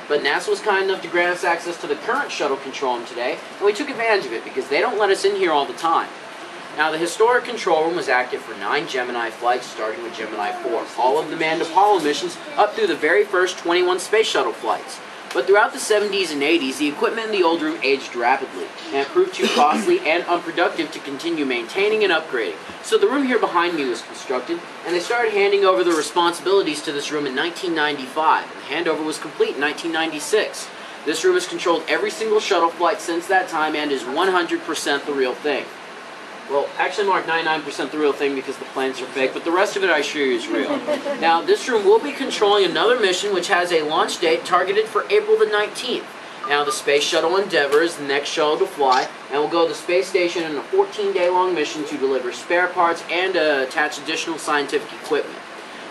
but NASA was kind enough to grant us access to the current shuttle control room today, and we took advantage of it because they don't let us in here all the time. Now, the historic control room was active for 9 Gemini flights, starting with Gemini 4, all of the manned Apollo missions up through the very first 21 space shuttle flights. But throughout the 70s and 80s, the equipment in the old room aged rapidly, and it proved too costly and unproductive to continue maintaining and upgrading. So the room here behind me was constructed, and they started handing over the responsibilities to this room in 1995, and the handover was complete in 1996. This room has controlled every single shuttle flight since that time and is 100% the real thing. Well, actually, Mark, 99% the real thing because the planes are fake, but the rest of it I assure you is real. Now, this room will be controlling another mission which has a launch date targeted for April the 19th. Now, the Space Shuttle Endeavour is the next shuttle to fly, and will go to the space station in a 14-day-long mission to deliver spare parts and attach additional scientific equipment.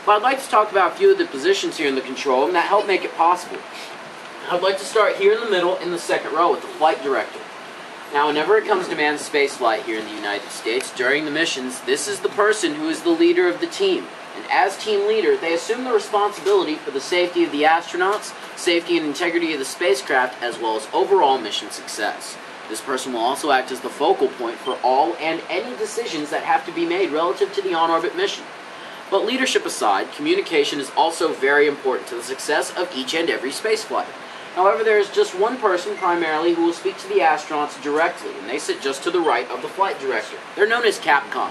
But I'd like to talk about a few of the positions here in the control room that help make it possible. I'd like to start here in the middle in the second row with the Flight Director. Now, whenever it comes to manned spaceflight here in the United States, during the missions, this is the person who is the leader of the team. And as team leader, they assume the responsibility for the safety of the astronauts, safety and integrity of the spacecraft, as well as overall mission success. This person will also act as the focal point for all and any decisions that have to be made relative to the on-orbit mission. But leadership aside, communication is also very important to the success of each and every spaceflight. However, there is just one person primarily who will speak to the astronauts directly, and they sit just to the right of the flight director. They're known as Capcom.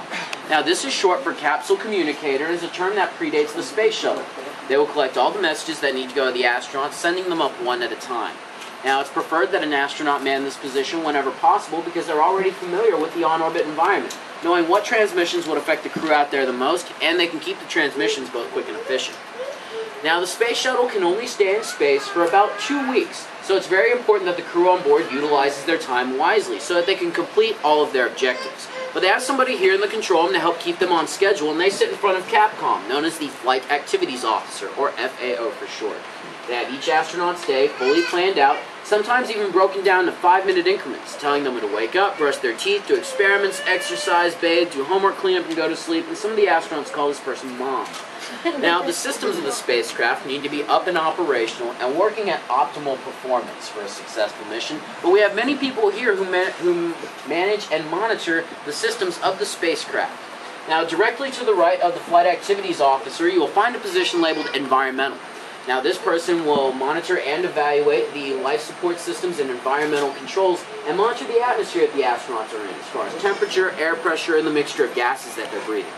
Now, this is short for Capsule Communicator and is a term that predates the space shuttle. They will collect all the messages that need to go to the astronauts, sending them up one at a time. Now, it's preferred that an astronaut man this position whenever possible because they're already familiar with the on-orbit environment, knowing what transmissions would affect the crew out there the most, and they can keep the transmissions both quick and efficient. Now, the space shuttle can only stay in space for about 2 weeks, so it's very important that the crew on board utilizes their time wisely so that they can complete all of their objectives. But they have somebody here in the control room to help keep them on schedule, and they sit in front of Capcom, known as the Flight Activities Officer, or FAO for short. They have each astronaut's day fully planned out, sometimes even broken down to 5-minute increments, telling them when to wake up, brush their teeth, do experiments, exercise, bathe, do homework, clean up, and go to sleep, and some of the astronauts call this person Mom. Now, the systems of the spacecraft need to be up and operational and working at optimal performance for a successful mission, but we have many people here who manage and monitor the systems of the spacecraft. Now, directly to the right of the Flight Activities Officer, you will find a position labeled Environmental. Now, this person will monitor and evaluate the life support systems and environmental controls and monitor the atmosphere that the astronauts are in as far as temperature, air pressure, and the mixture of gases that they're breathing.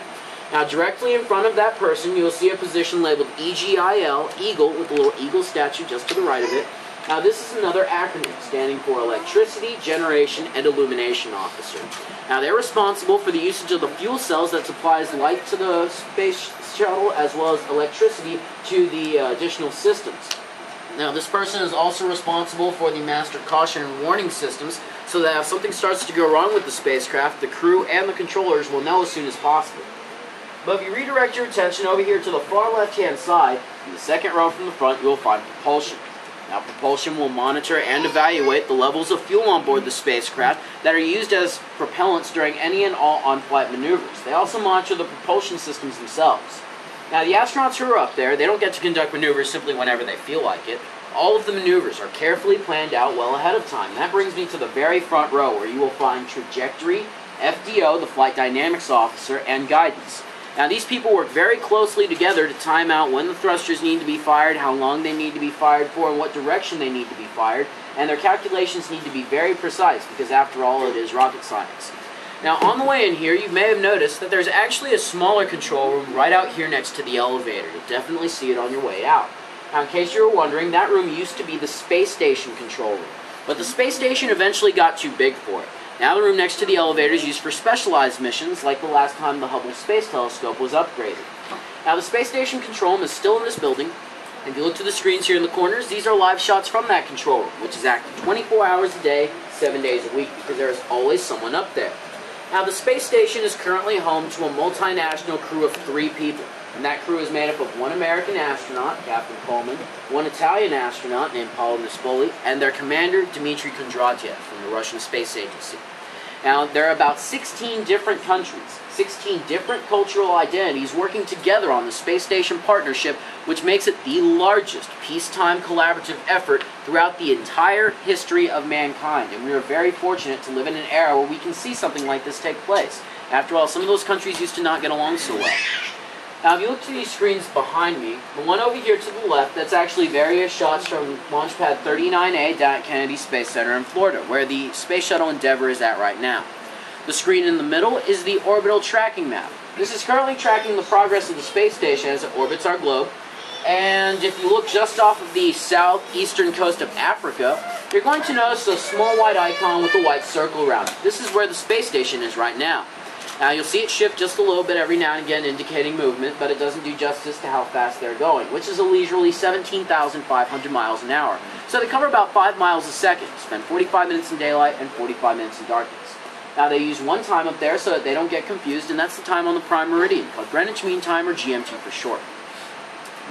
Now, directly in front of that person, you'll see a position labeled EGIL, Eagle, with a little eagle statue just to the right of it. Now, this is another acronym standing for Electricity, Generation, and Illumination Officer. Now, they're responsible for the usage of the fuel cells that supplies light to the space shuttle as well as electricity to the additional systems. Now, this person is also responsible for the master caution and warning systems so that if something starts to go wrong with the spacecraft, the crew and the controllers will know as soon as possible. But if you redirect your attention over here to the far left-hand side, in the second row from the front, you will find propulsion. Now, propulsion will monitor and evaluate the levels of fuel on board the spacecraft that are used as propellants during any and all on-flight maneuvers. They also monitor the propulsion systems themselves. Now, the astronauts who are up there, they don't get to conduct maneuvers simply whenever they feel like it. All of the maneuvers are carefully planned out well ahead of time. And that brings me to the very front row where you will find trajectory, FDO, the Flight Dynamics Officer, and guidance. Now, these people work very closely together to time out when the thrusters need to be fired, how long they need to be fired for, and what direction they need to be fired, and their calculations need to be very precise because, after all, it is rocket science. Now, on the way in here, you may have noticed that there's actually a smaller control room right out here next to the elevator. You'll definitely see it on your way out. Now, in case you were wondering, that room used to be the space station control room, but the space station eventually got too big for it. Now the room next to the elevator is used for specialized missions, like the last time the Hubble Space Telescope was upgraded. Now the space station control room is still in this building. If you look to the screens here in the corners, these are live shots from that control room, which is active 24 hours a day, 7 days a week, because there is always someone up there. Now the space station is currently home to a multinational crew of 3 people. And that crew is made up of 1 American astronaut, Captain Coleman, 1 Italian astronaut named Paolo Nespoli, and their commander, Dmitry Kondratyev, from the Russian Space Agency. Now, there are about 16 different countries, 16 different cultural identities working together on the Space Station Partnership, which makes it the largest peacetime collaborative effort throughout the entire history of mankind. And we are very fortunate to live in an era where we can see something like this take place. After all, some of those countries used to not get along so well. Now, if you look to these screens behind me, the one over here to the left, that's actually various shots from Launch Pad 39A down at Kennedy Space Center in Florida, where the Space Shuttle Endeavour is at right now. The screen in the middle is the orbital tracking map. This is currently tracking the progress of the space station as it orbits our globe. And if you look just off of the southeastern coast of Africa, you're going to notice a small white icon with a white circle around it. This is where the space station is right now. Now, you'll see it shift just a little bit every now and again, indicating movement, but it doesn't do justice to how fast they're going, which is a leisurely 17,500 miles an hour. So they cover about 5 miles a second, spend 45 minutes in daylight and 45 minutes in darkness. Now, they use one time up there so that they don't get confused, and that's the time on the prime meridian, called Greenwich Mean Time, or GMT for short.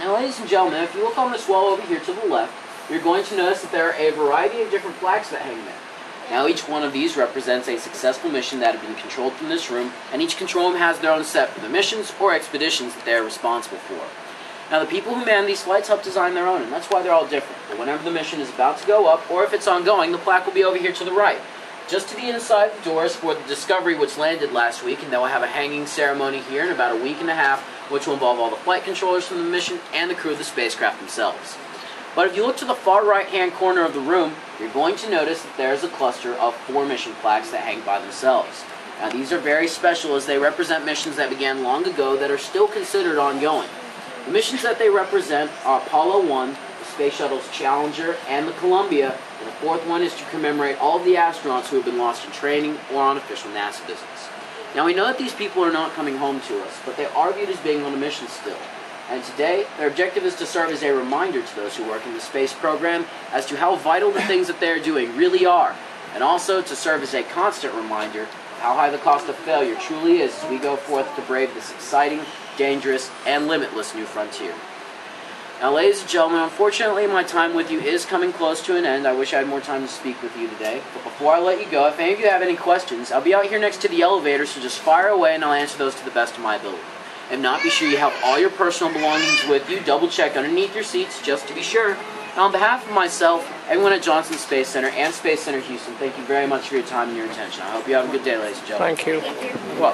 Now, ladies and gentlemen, if you look on this wall over here to the left, you're going to notice that there are a variety of different flags that hang there. Now, each one of these represents a successful mission that had been controlled from this room, and each control room has their own set for the missions or expeditions that they are responsible for. Now, the people who man these flights help design their own, and that's why they're all different. But whenever the mission is about to go up, or if it's ongoing, the plaque will be over here to the right. Just to the inside of the doors for the Discovery, which landed last week, and they will have a hanging ceremony here in about a week and a half, which will involve all the flight controllers from the mission and the crew of the spacecraft themselves. But if you look to the far right-hand corner of the room, you're going to notice that there's a cluster of 4 mission plaques that hang by themselves. Now, these are very special as they represent missions that began long ago that are still considered ongoing. The missions that they represent are Apollo 1, the Space Shuttle's Challenger, and the Columbia, and the 4th one is to commemorate all of the astronauts who have been lost in training or on official NASA visits. Now, we know that these people are not coming home to us, but they are viewed as being on a mission still. And today, their objective is to serve as a reminder to those who work in the space program as to how vital the things that they're doing really are, and also to serve as a constant reminder of how high the cost of failure truly is as we go forth to brave this exciting, dangerous, and limitless new frontier. Now, ladies and gentlemen, unfortunately my time with you is coming close to an end. I wish I had more time to speak with you today. But before I let you go, if any of you have any questions, I'll be out here next to the elevator, so just fire away and I'll answer those to the best of my ability. If not, be sure you have all your personal belongings with you. Double check underneath your seats just to be sure. And on behalf of myself, everyone at Johnson Space Center and Space Center Houston, thank you very much for your time and your attention. I hope you have a good day, ladies and gentlemen. Thank you. You're welcome.